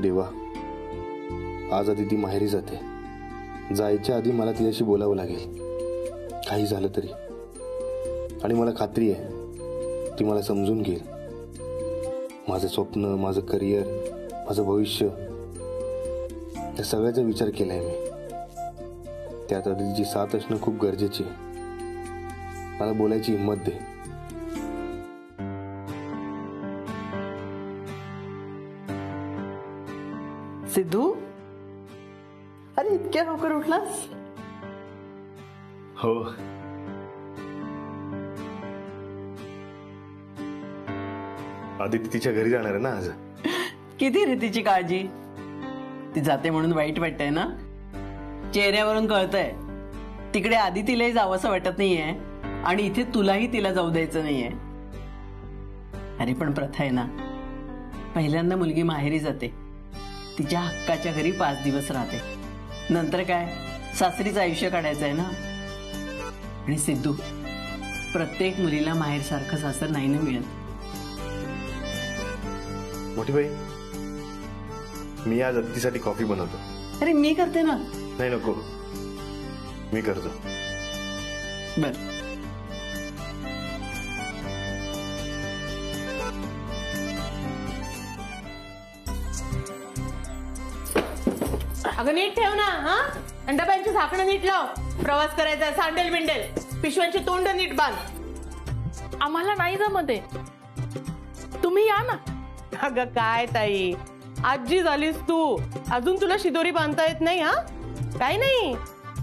देवा, आज आधी ती माहेरी जाते. जायच्या आधी मला तिच्याशी बोलावं लागेल, काही झालं तरी. आणि मला खात्री आहे ती मला समजून घेईल. माझं स्वप्न, माझं करिअर, माझं भविष्य, या सगळ्याचा विचार केलाय मी. त्यात आधी तिची साथ असणं खूप गरजेची आहे. मला बोलायची हिंमत दे. सिद्धू, अरे इतक्या लवकर उठलास? हो, आदिती तिच्या घरी जाणार आहे ना आज. किती रे तिची काळजी. ती जाते म्हणून वाईट वाटतंय ना? चेहऱ्यावरून कळतंय. तिकडे आधी तिलाही जावंसं वाटत नाहीये आणि इथे तुलाही तिला जाऊ द्यायचं नाहीये. अरे पण प्रथा आहे ना, पहिल्यांदा मुलगी माहेरी जाते, तिच्या हक्काच्या घरी 5 दिवस राहते. नंतर काय, सासरीचं आयुष्य काढायचं आहे ना. आणि सिद्धू, प्रत्येक मुलीला माहेर सारखं सासर नाही ना मिळत. मोठी बाई, मी आज आदितीसाठी कॉफी बनवतो. अरे मी करते ना. नाही नको, मी करतो. बर. अगं नीट ठेव ना. हा, डब्यांची झाकणं नीट लाव. प्रवास करायचा, सांडेल बिंडेल. पिशव्यांची तोंड नीट बांध. आम्हाला नाही जमत आहे, तुम्ही या ना. अगं काय ताई, आजी झालीस तू, अजून तुला शिदोरी बांधता येत नाही? हा, काही नाही,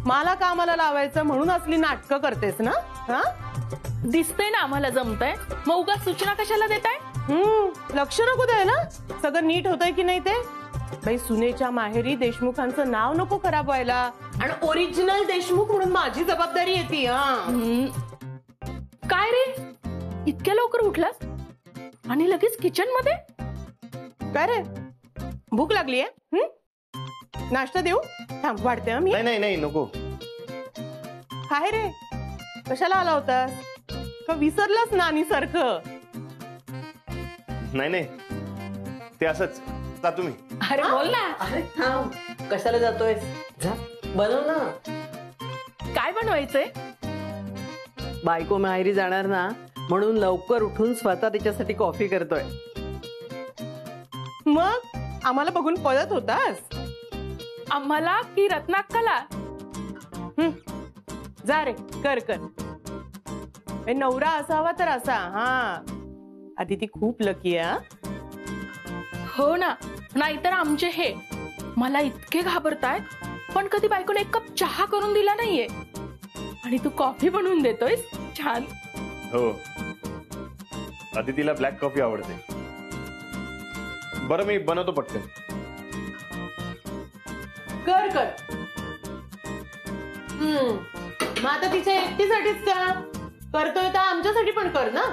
मला कामाला लावायचं म्हणून असली नाटकं करतेस ना? हा, दिसतंय ना आम्हाला जमतंय, मग उगाच सूचना कशाला देताय? लक्ष नको द्याय ना. सगळं नीट होतंय की नाही ते. बाई, सुनेच्या माहेरी देशमुखांचं नाव नको खराब व्हायला. आणि ओरिजिनल देशमुख म्हणून माझी जबाबदारी येते. काय रे, इतक्या लवकर उठलास आणि लगेच किचन मध्ये? काय रे, भूक लागली आहे? नाश्ता देऊ? थांब, वाढते मी. नाही नाही नको. काय रे, कशाला आला होतास? का विसरलास नानी सारखं? नाही नाही, ते असंच. जा तुम्ही. अरे बोल ना. अरे थांब, कशाला जातोयस? जा, बनव ना. काय बनवायचंय? बायको माहेरी जाणार ना, म्हणून लवकर उठून स्वतः तिच्यासाठी कॉफी करतोय. मग आम्हाला बघून पळत होतास? आम्हाला की रत्नाक्काला? जा रे, कर कर. नवरा असावा तर असा. हा, आदिती खूप लकी आहे. हो ना, नाहीतर आमचे हे मला इतके घाबरतायत, पण कधी बायकोने एक कप चहा करून दिला नाहीये आणि तू कॉफी बनवून देतोयस. छान. हो, आदितीला ब्लॅक कॉफी आवडते. बरं, मी बनवतो पटकन. कर कर. मग आता तिच्या एकटीसाठीच का करतोय, तर आमच्यासाठी पण कर ना.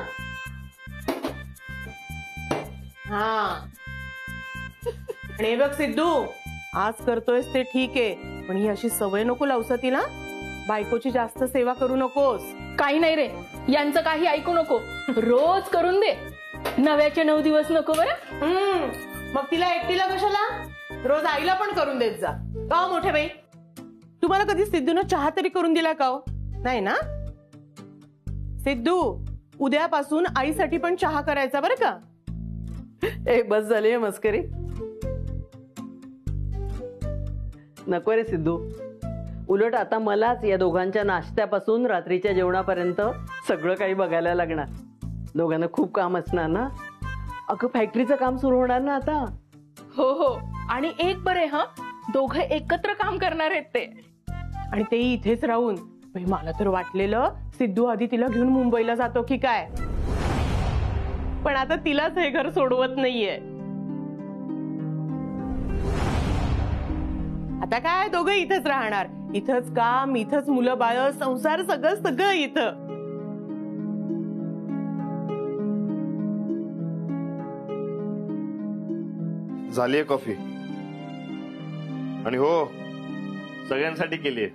हा, आणि हे बघ सिद्धू, आज करतोयस ते ठीक आहे, पण ही अशी सवय नको लावसा तिला. बायकोची जास्त सेवा करू नकोस. काही नाही रे, यांचं काही ऐकू नको. रोज करून दे, नव्याचे 9 दिवस नको बरं. मग तिला एकटीला कशाला, रोज आईला पण करून देत जा. का हो मोठे बाई, तुम्हाला कधी सिद्धूनं चहा तरी करून दिला का हो? नाही ना. सिद्धू, उद्यापासून आईसाठी पण चहा करायचा बरं का. ए बस झाली मस्करी. नको रे सिद्धू, उलट आता मलाच या दोघांच्या नाश्त्यापासून रात्रीच्या जेवणापर्यंत सगळं काही बघायला लागणार. दोघांना खूप काम असणार ना. अगं, फॅक्टरीचं काम सुरू होणार ना आता. हो हो, आणि एक बरे, हा, दोघं एकत्र काम करणार आहेत ते. आणि तेही इथेच राहून. मला तर वाटलेलं सिद्धू आधी तिला घेऊन मुंबईला जातो की काय, पण आता तिलाच हे घर सोडवत नाहीये. आता काय, दोघं इथंच राहणार. इथंच काम, इथंच मुलं बाळ, संसार, सगळं सगळं इथं. झालीये कॉफी. आणि हो, सगळ्यांसाठी केलीये.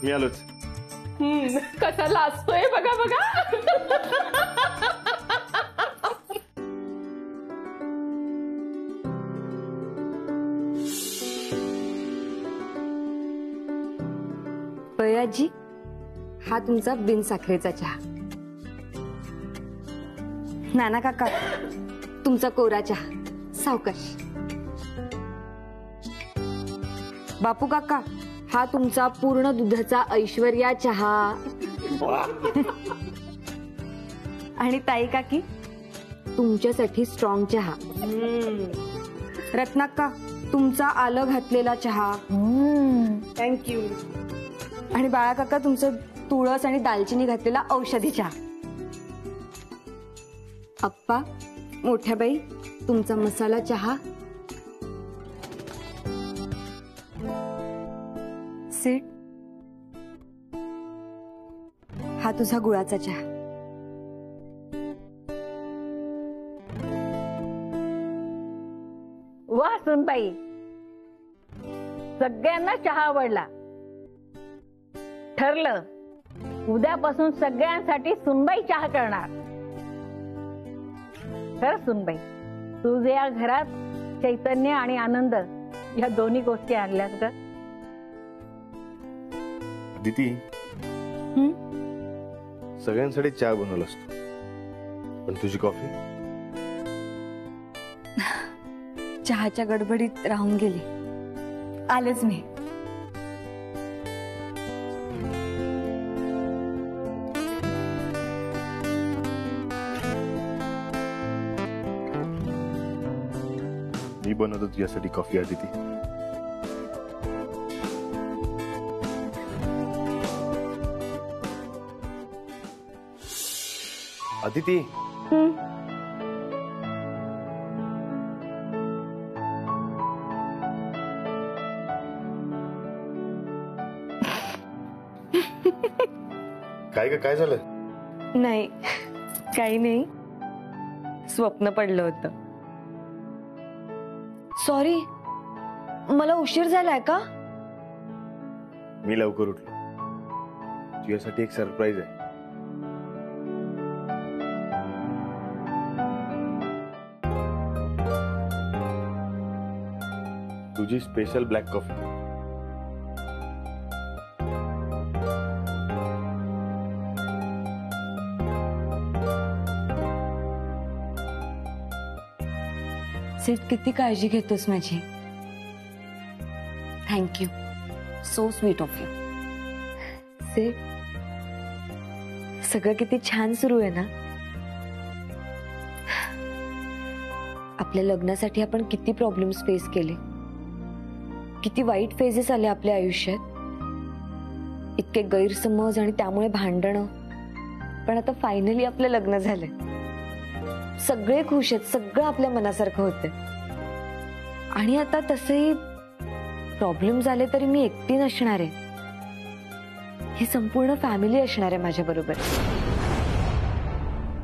मी आलोच. कसा लाजतोय बघा बघा. पयाजी, हा तुमचा बिनसाखरेचा चहा. नाना काका, तुमचा कोरा चहा. सावकाश. बापू काका, हा तुमचा पूर्ण दुधाचा ऐश्वर्या चहा. आणि ताई काकी, तुमच्यासाठी स्ट्रॉंग चहा. रत्नाक्का, तुमचा आलं घातलेला चहा. थँक्यू. आणि बाळा काका, तुमचं तुळस आणि दालचिनी घातलेला औषधी चहा. अप्पा, मोठ्या बाई, तुमचा मसाला चहा. सीट, हा तुझा गुळाचा चहा. वा सुनबाई, सगळ्यांना चहा आवडला. ठरलं, उद्यापासून सगळ्यांसाठी सुनबाई चहा करणार. खरं सुनबाई, तू जे या घरात चैतन्य आणि आनंद या दोन्ही गोष्टी आणल्यास ग. दिती, सगळ्यांसाठी चहा बनवला असतो, पण तुझी कॉफी चहाच्या गडबडीत राहून गेली. आलेच मी. मी बनवतो तुझ्यासाठी कॉफी. आदिती, आदिती, काय झालं? नाही, काही नाही. स्वप्न पडलं होतं. सॉरी, मला उशीर झालाय का? मी लवकर उठलो. तुझ्यासाठी एक सरप्राईज आहे. तुझी स्पेशल ब्लॅक कॉफी. सीट, किती काळजी घेतोस माझी. Thank you. So sweet of you. Seat, सगळं किती छान सुरू आहे ना. आपल्या लग्नासाठी आपण किती प्रॉब्लेम्स फेस केले, किती वाईट फेजेस आले आपल्या आयुष्यात, इतके गैरसमज आणि त्यामुळे भांडणं. पण आता फायनली आपलं लग्न झालंय. सगळे खुश आहेत, सगळं आपल्या मनासारखं होतं. आणि आता तसंही प्रॉब्लेम झाले तरी मी एकटी नसणार आहे. ही संपूर्ण फॅमिली असणार आहे माझ्या बरोबर.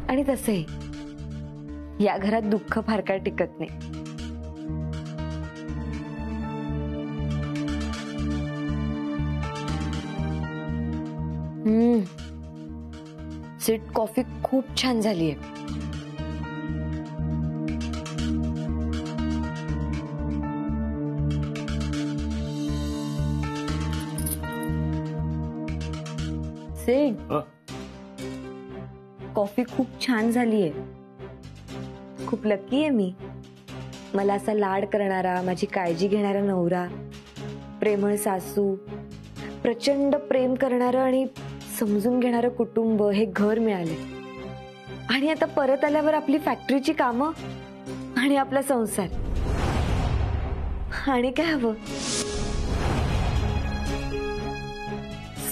आणि तसंही या घरात दुःख फार काळ टिकत नाही. सीट, कॉफी खूप छान झालीये. कॉफी खूप छान झालीये. खूप लकी आहे मी. मला असा लाड करणारा, माझी काळजी घेणारा नवरा, प्रेमळ सासू, प्रचंड प्रेम करणारं आणि समजून घेणारं कुटुंब, हे घर मिळाले. आणि आता परत आल्यावर आपली फॅक्टरीची कामं आणि आपला संसार. आणि काय हवं?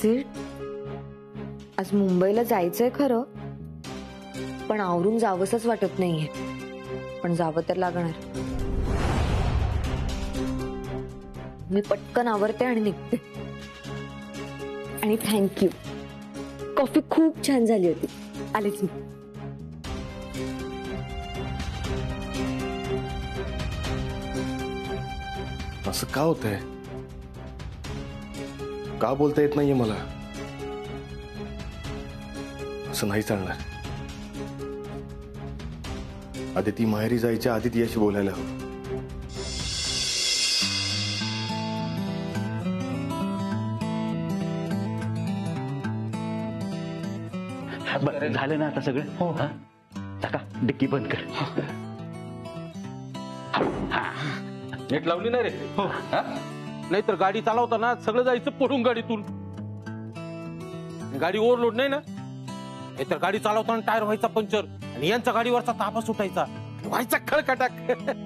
सीट, आज मुंबईला जायचंय खरं, पण आवरून जावंसच वाटत नाहीये. पण जावं तर लागणार. मी पटकन आवरते आणि निघते. आणि थँक्यू. कॉफी खूप छान झाली होती. आलेच मी. असं का होतंय? का बोलता येत नाहीये मला? असं नाही चालणार. आदिती माहेरी जायच्या आधी तिच्याशी बोलायला हवं. बरं झालं ना आता सगळं. हो हा टाका डिक्की बंद कर. नेट लावली नाही रे. हो नाहीतर गाडी चालवताना सगळं जायचं पडून गाडीतून. गाडी ओव्हरलोड नाही ना, नाहीतर गाडी चालवताना टायर व्हायचा पंक्चर आणि यांचा गाडीवरचा ताबा सुटायचा, व्हायचा खळखटाक.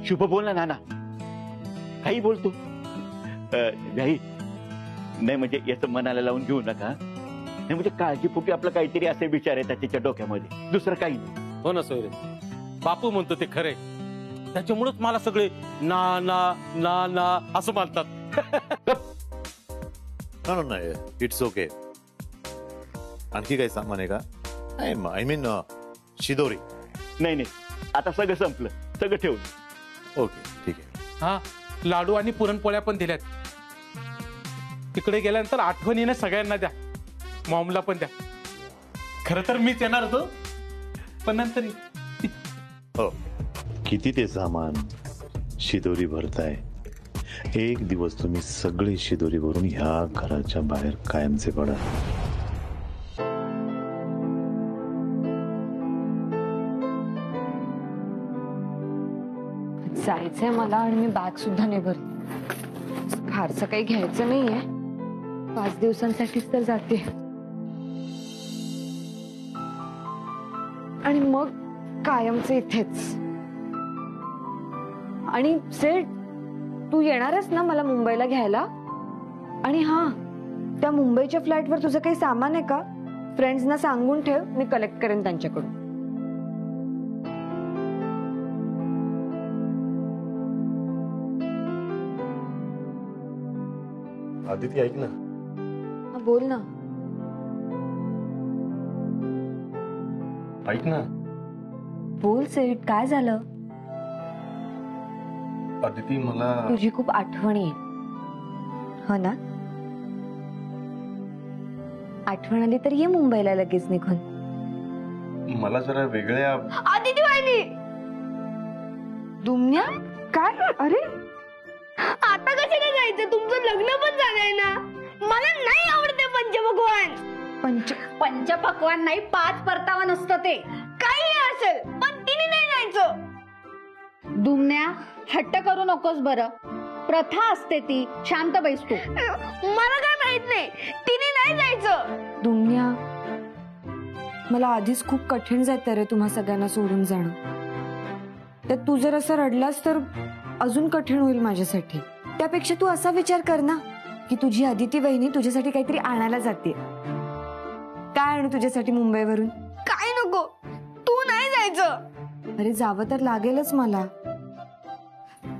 शुभ बोल ना नाना, काही बोलतो. नाही नाही म्हणजे याचं मनाला लावून घेऊ नका. नाही म्हणजे काळजीपोटी आपलं काहीतरी असे विचार येतात त्याच्या डोक्यामध्ये, दुसरं काही नाही. हो ना सोयरे, बापू म्हणतो ते खरंय. त्याच्यामुळेच मला सगळे ना ना ना ना असं मानतात. नाही इट्स ओके. आणखी काही सामान आहे का? आय मीन शिदोरी. नाही नाही आता सगळं संपलं, सगळं ठेवून. ओके ठीक आहे. हा लाडू आणि पुरणपोळ्या पण दिल्यात. तिकडे गेल्यानंतर आठवणीने सगळ्यांना द्या, मॉमला पण द्या. खरं तर मीच येणार होतो पण नंतर. हो किती ते सामान शिदोरी भरताय. एक दिवस तुम्ही सगळे शिदोरी भरून ह्या घराच्या बाहेर कायमचे पडा. जायचंय मला आणि मी बॅग सुद्धा नाही भरली. फारसं काही घ्यायचं नाहीये, 5 दिवसांसाठीच तर जाते. आणि मग कायमचे इथेच. आणि सेठ तू येणारच ना मला मुंबईला घ्यायला? आणि हा त्या मुंबईच्या फ्लाईटवर तुझं काही सामान आहे का? फ्रेंड्सना सांगून ठेव, मी कलेक्ट करेन त्यांच्याकडून. आदिती ऐक ना. बोल ना. ऐक ना. बोल सेठ, काय झालं? आदिती मला तुझी खूप आठवण आहे. हो ना? आठवण आली तर ये मुंबईला लगेच निघून. मला जरा वेगळ्या. आदिती वाहिनी दुमण्या काय? अरे आता कशाला जायचं? तुमचं लग्न पण झालंय ना. मला नाही आवडते पंचपक्वान. पंचपक्वान नाही, 5 परतावा नसतं ते. काही असेल पण तिने नाही जायचं. दुमण्या हट्ट करू नकोस बरं, प्रथा असते ती. शांत बैस तू. मला काय माहित नाही, तिने नाही जायचं. दुमण्या मला आधीच खूप कठीण जातं रे तुम्हा सगळ्यांना सोडून जाणं. त्यात तू जर असं रडलास तर अजून कठीण होईल माझ्यासाठी. त्यापेक्षा तू असा विचार कर ना की तुझी आदिती वहिनी तुझ्यासाठी काहीतरी आणायला जाते. काय आणू तुझ्यासाठी मुंबईवरून? काय नको, तू नाही जायचं. अरे जावं तर लागेलच मला.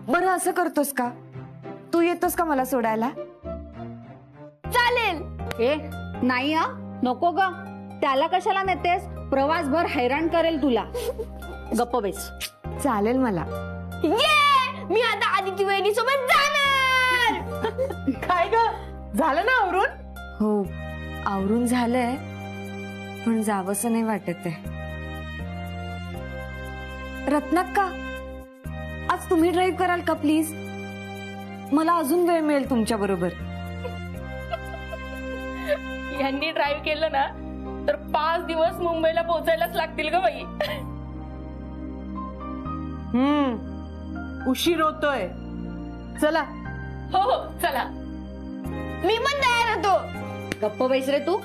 बरं असं करतोस का, तू येतोस का मला सोडायला? चालेल. ए नाही हा, नको ग. त्याला कशाला नेतेस? प्रवासभर हैराण करेल तुला. गप्प बैस. चालेल मला. ये मी आता आदिती वहिनी सोबत जाणार. काय ग, झालं ना आवरून? हो आवरून झालंय, पण जावंसं नाही वाटत आहे. रत्नाक्का आज तुम्ही ड्राईव्ह कराल का प्लीज? मला अजून वेळ मिळेल तुमच्या बरोबर. यांनी ड्राईव्ह केलं ना तर 5 दिवस मुंबईला पोहोचायलाच लागतील ग बाई. उशीर होतोय. चला. हो हो चला. मी पण तयार होतो. गप्प बैस रे तू.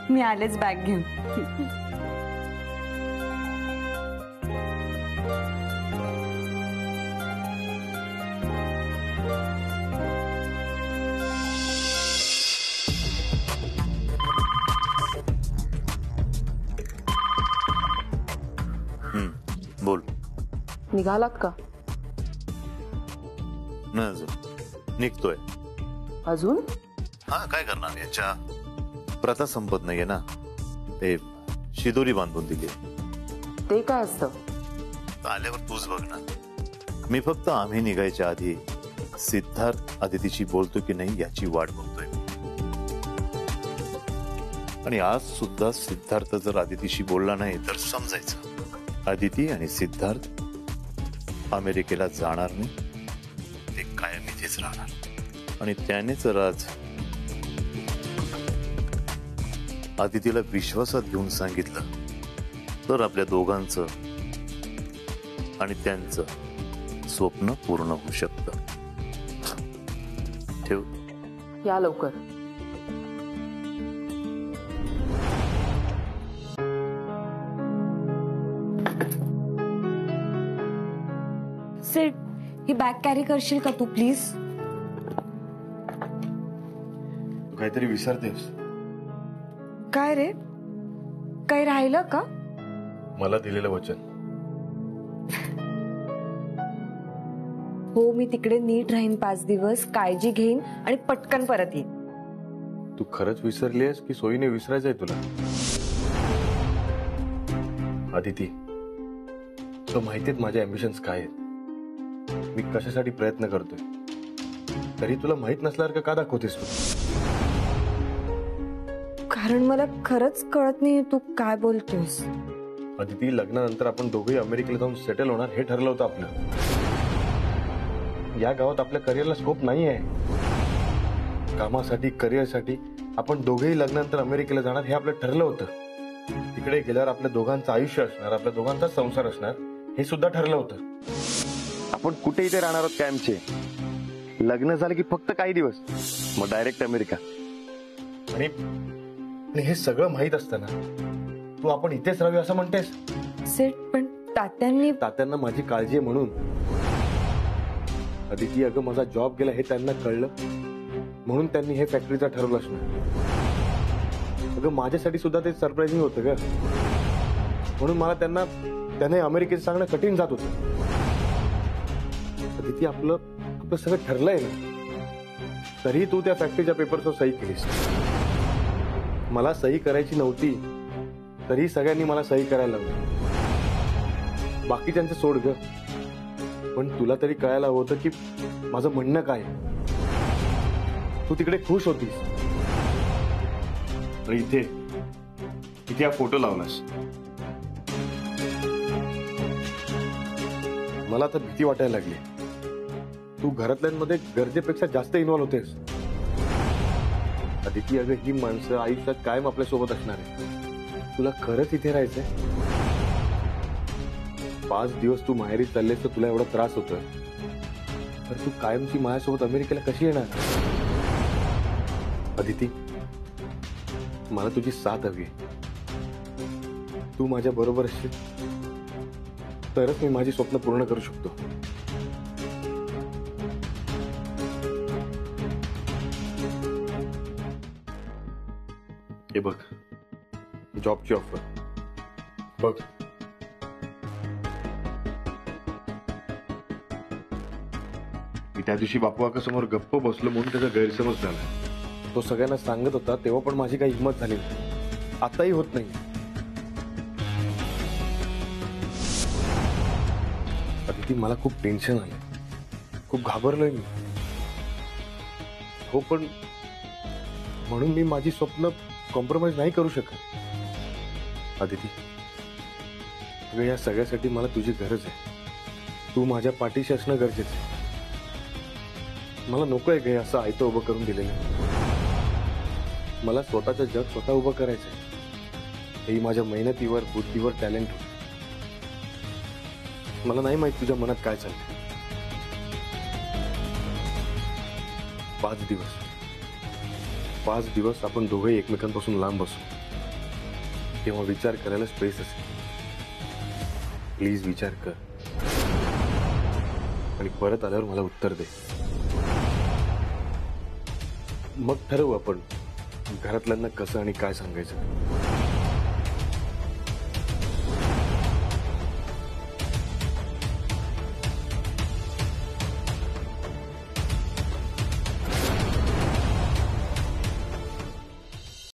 मी आलेच बॅग घेऊन. बोल. निघालात का? नाही अजून, निघतोय. अजून? हा काय करणार, यांच्या प्रथा संपत नाहीये ना. ते शिदोरी बांधून दिली. ते काय असतं? आल्यावर तूच बघ ना. मी फक्त आम्ही निघायच्या आधी सिद्धार्थ आदितीची बोलतो की नाही याची वाट बघतोय. आणि आज सुद्धा सिद्धार्थ जर आदितीशी बोलला नाही तर समजायचं आदिती आणि सिद्धार्थ अमेरिकेला जाणार नाही, ते कायम इथेच राहणार. आणि त्याने जर आज आदितीला विश्वासात घेऊन सांगितलं तर आपल्या दोघांचं आणि त्यांचं स्वप्न पूर्ण होऊ शकतं. ठेव. या लवकर. सिड, ही बॅग कॅरी करशील का तू प्लीज? तू काहीतरी विसरतेस. काय रे, काही राहिलं का? मला दिलेलं वचन. हो, मी तिकडे नीट राहीन 5 दिवस, काळजी घेईन आणि पटकन परत येईन. तू खरंच विसरलीस की सोयीने विसरायचंय तुला? आदिती, तुला माहितीत माझे अम्बिशन्स काय आहेत, मी कशासाठी प्रयत्न करतोय, तरी तुला माहित नसल्यासारखं का दाखवतेस तू? कारण मला खरंच कळत नाही तू काय बोलतोस. आदिती, लग्नानंतर आपण दोघेही अमेरिकेला जाऊन सेटल होणार हे ठरलं होतं आपलं. या गावात आपल्या करिअरला स्कोप नाही आहे. कामासाठी, करिअरसाठी आपण दोघेही लग्नानंतर अमेरिकेला जाणार हे आपलं ठरलं होतं. तिकडे गेल्यावर आपल्या दोघांचं आयुष्य असणार, आपल्या दोघांचा संसार असणार हे सुद्धा ठरलं होतं. आपण कुठे इथे राहणार आहोत कायमचे. लग्न झालं की फक्त काही दिवस, मग डायरेक्ट अमेरिका. आणि हे सगळं माहीत असताना तू आपण इथेच राहावी असं म्हणतेस? सेट, पण तात्यांना माझी काळजी आहे म्हणून. आदिती, अगं माझा जॉब गेला हे त्यांना कळलं म्हणून त्यांनी हे फॅक्टरीचं ठरवलं असणार. अगं माझ्यासाठी सुद्धा ते सरप्राइजिंग होतं ग, म्हणून मला त्यांना अमेरिकेत सांगणं कठीण जात होतं. आदिती, आपलं सगळं ठरलंय ना, तरी तू त्या फॅक्टरीच्या पेपरवर सही केलीस. मला सही करायची नव्हती तरी सगळ्यांनी मला सही करायला लावली. बाकीच्यांचं सोड ग, पण तुला तरी कळायला होतं की माझं म्हणणं काय. तू तिकडे खुश होतीस आणि इथे हा फोटो लावलास. मला तर भीती वाटायला लागली. तू घरातल्यांमध्ये गरजेपेक्षा जास्त इन्व्हॉल्व होतेस. आदिती, अगं ही माणसं आयुष्यात कायम आपल्या सोबत असणार आहे. तुला खरंच इथे राहायचंय? 5 दिवस तू माहेरी चाललेस तर तुला एवढा त्रास होतोय, तर तू कायमची माझ्यासोबत अमेरिकेला कशी येणार? आदिती, मला तुझी साथ हवी. तू माझ्या बरोबर असशील तरच मी माझी स्वप्न पूर्ण करू शकतो. हे बघ, जॉबची ऑफर बघ. मी त्या दिवशी बापू समोर गप्प बसलो म्हणून त्याचा गैरसमज झाला. तो सगळ्यांना सांगत होता तेव्हा पण माझी काही हिंमत झाली नाही. आताही होत नाही. आदिती, मला खूप टेन्शन आलंय, खूप घाबरलोय मी. हो, पण म्हणून मी माझी स्वप्न कॉम्प्रोमाइज नाही करू शकत. आदिती, अगं या सगळ्यासाठी मला तुझी गरज आहे. तू माझ्या पाठीशी असणं गरजेचं आहे. मला नकोय गे असं आयतं उभं करून दिलेलं. मला स्वतःचं जग स्वतः उभं करायचंय. हेही माझ्या मेहनतीवर, बुद्धीवर, टॅलेंटवर. मला नाही माहित तुझ्या मनात काय चाललंय. 5 दिवस आपण दोघे एकमेकांपासून लांब बसू, तेव्हा विचार करायला स्पेस असेल. प्लीज विचार कर आणि परत आल्यावर मला उत्तर दे. मग ठरवू आपण घरातल्यांना कसं आणि काय सांगायचं.